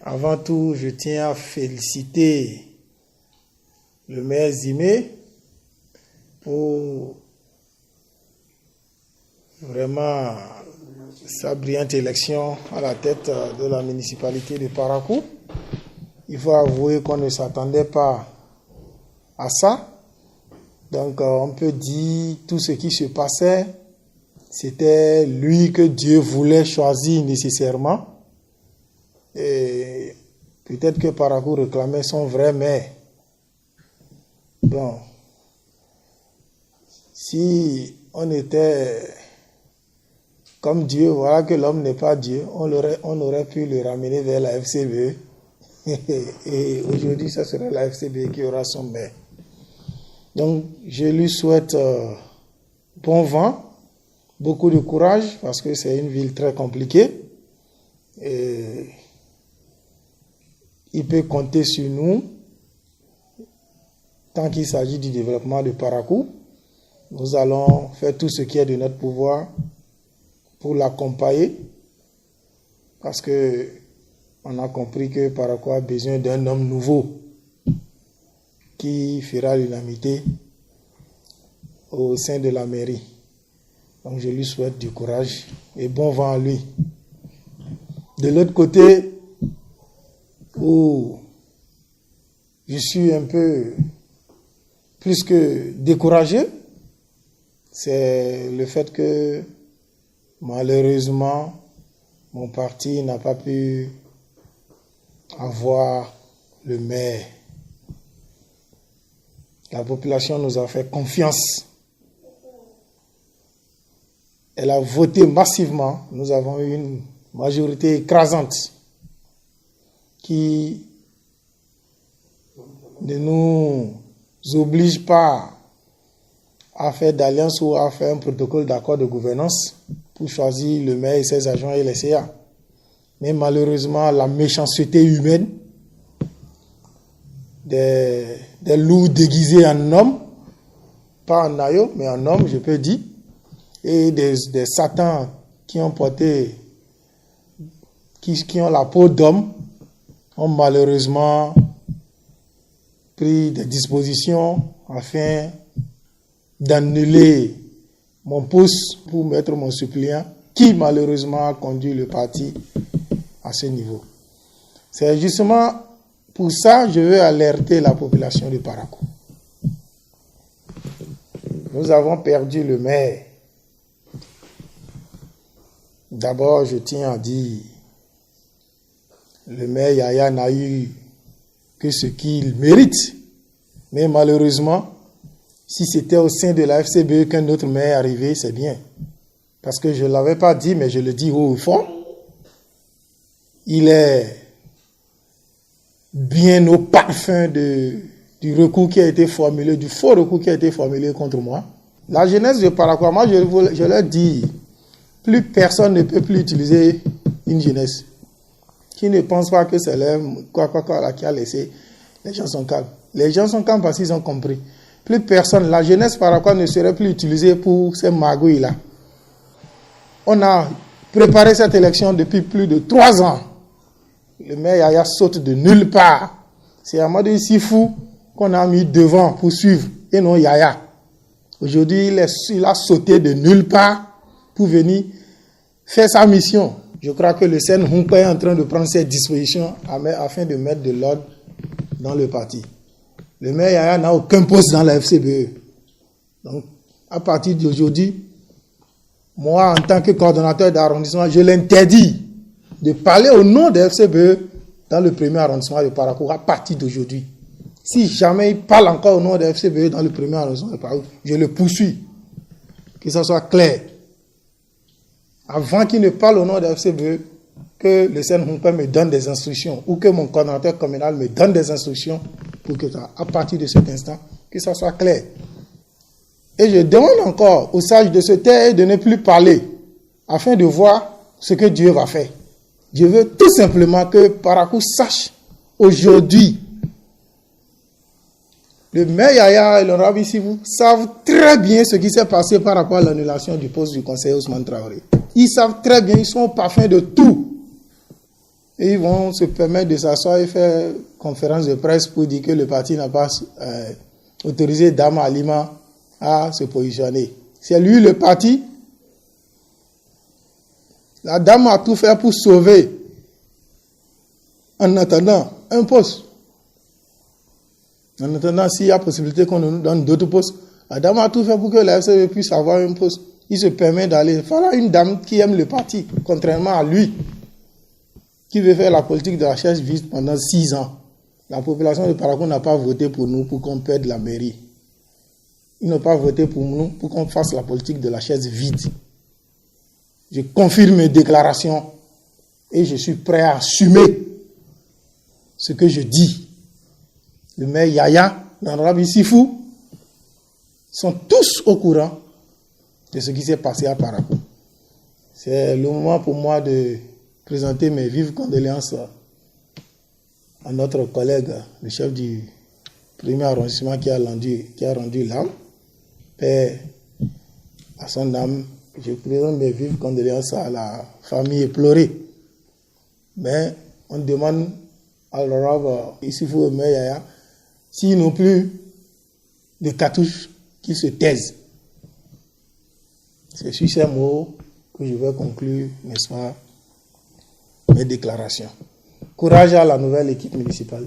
Avant tout, je tiens à féliciter le maire Zimé pour vraiment sa brillante élection à la tête de la municipalité de Parakou. Il faut avouer qu'on ne s'attendait pas à ça. Donc on peut dire tout ce qui se passait, c'était lui que Dieu voulait choisir nécessairement. Et peut-être que Parakou réclamait son vrai maire. Bon, si on était comme Dieu, voilà que l'homme n'est pas Dieu, on aurait pu le ramener vers la FCBE. Et aujourd'hui, ça serait la FCBE qui aura son maire. Donc, je lui souhaite bon vent, beaucoup de courage, parce que c'est une ville très compliquée. Et il peut compter sur nous, tant qu'il s'agit du développement de Parakou. Nous allons faire tout ce qui est de notre pouvoir pour l'accompagner, parce que on a compris que Parakou a besoin d'un homme nouveau qui fera l'unanimité au sein de la mairie. Donc je lui souhaite du courage et bon vent à lui. De l'autre côté, où je suis un peu plus que découragé, c'est le fait que malheureusement mon parti n'a pas pu avoir le maire. La population nous a fait confiance. Elle a voté massivement. Nous avons eu une majorité écrasante qui ne nous oblige pas à faire d'alliance ou à faire un protocole d'accord de gouvernance pour choisir le maire et ses agents et les CA. Mais malheureusement, la méchanceté humaine des loups déguisés en hommes, pas en aïeux, mais en hommes, je peux dire, et des satans qui ont porté, qui ont la peau d'homme, ont malheureusement pris des dispositions afin d'annuler mon poste pour mettre mon suppléant, qui malheureusement a conduit le parti à ce niveau. C'est justement pour ça que je veux alerter la population de Parakou. Nous avons perdu le maire. D'abord, je tiens à dire, le maire Yaya n'a eu que ce qu'il mérite. Mais malheureusement, si c'était au sein de la FCBE qu'un autre maire est arrivé, c'est bien. Parce que je ne l'avais pas dit, mais je le dis haut et fort. Il est bien au parfum du recours qui a été formulé, du faux recours qui a été formulé contre moi. La jeunesse de Parakou, moi je leur dis, plus personne ne peut plus utiliser une jeunesse qui ne pense pas que c'est l'homme qui a laissé. Les gens sont calmes. Les gens sont calmes parce qu'ils ont compris. Plus personne, la jeunesse Parakou ne serait plus utilisée pour ces magouilles-là. On a préparé cette élection depuis plus de 3 ans. Le maire Yaya saute de nulle part. C'est Amadou Sifou qu'on a mis devant pour suivre, et non Yaya. Aujourd'hui, il a sauté de nulle part pour venir faire sa mission. Je crois que le Sen Humpa est en train de prendre ses dispositions afin de mettre de l'ordre dans le parti. Le maire Yaya n'a aucun poste dans la FCBE. Donc, à partir d'aujourd'hui, moi, en tant que coordonnateur d'arrondissement, je l'interdis de parler au nom de FCBE dans le premier arrondissement de Parakou à partir d'aujourd'hui. Si jamais il parle encore au nom de FCBE dans le premier arrondissement de Parakou, je le poursuis. Que ça soit clair. Avant qu'il ne parle au nom de FCBE, que le Sen Humpa me donne des instructions ou que mon coordonnateur communal me donne des instructions pour que ça, à partir de cet instant, que ça soit clair. Et je demande encore aux sages de se taire et de ne plus parler afin de voir ce que Dieu va faire. Je veux tout simplement que Parakou sache aujourd'hui. Le maire Yaya et le Rabbi Sivou savent très bien ce qui s'est passé par rapport à l'annulation du poste du conseiller Ousmane Traoré. Ils savent très bien, ils sont au parfum de tout. Et ils vont se permettre de s'asseoir et faire conférence de presse pour dire que le parti n'a pas autorisé Dame Halima à se positionner. C'est lui le parti. La dame a tout fait pour sauver, en attendant, un poste. En attendant, s'il y a possibilité qu'on nous donne d'autres postes, la dame a tout fait pour que la FCV puisse avoir un poste. Il se permet d'aller. Voilà une dame qui aime le parti, contrairement à lui, qui veut faire la politique de la chaise vide pendant 6 ans. La population de Parakou n'a pas voté pour nous pour qu'on perde la mairie. Ils n'ont pas voté pour nous pour qu'on fasse la politique de la chaise vide. Je confirme mes déclarations et je suis prêt à assumer ce que je dis. Le maire Yaya, l'honorable Sifou, sont tous au courant de ce qui s'est passé à Parakou. C'est le moment pour moi de présenter mes vives condoléances à notre collègue, le chef du premier arrondissement qui a rendu l'âme. Père à son âme, je présente mes vives condoléances à la famille éplorée. Mais on demande à l'honorable Issoufou et Yaya, s'ils n'ont plus de cartouches, qu'ils se taisent. C'est sur ces mots que je vais conclure, n'est-ce pas, mes déclarations. Courage à la nouvelle équipe municipale.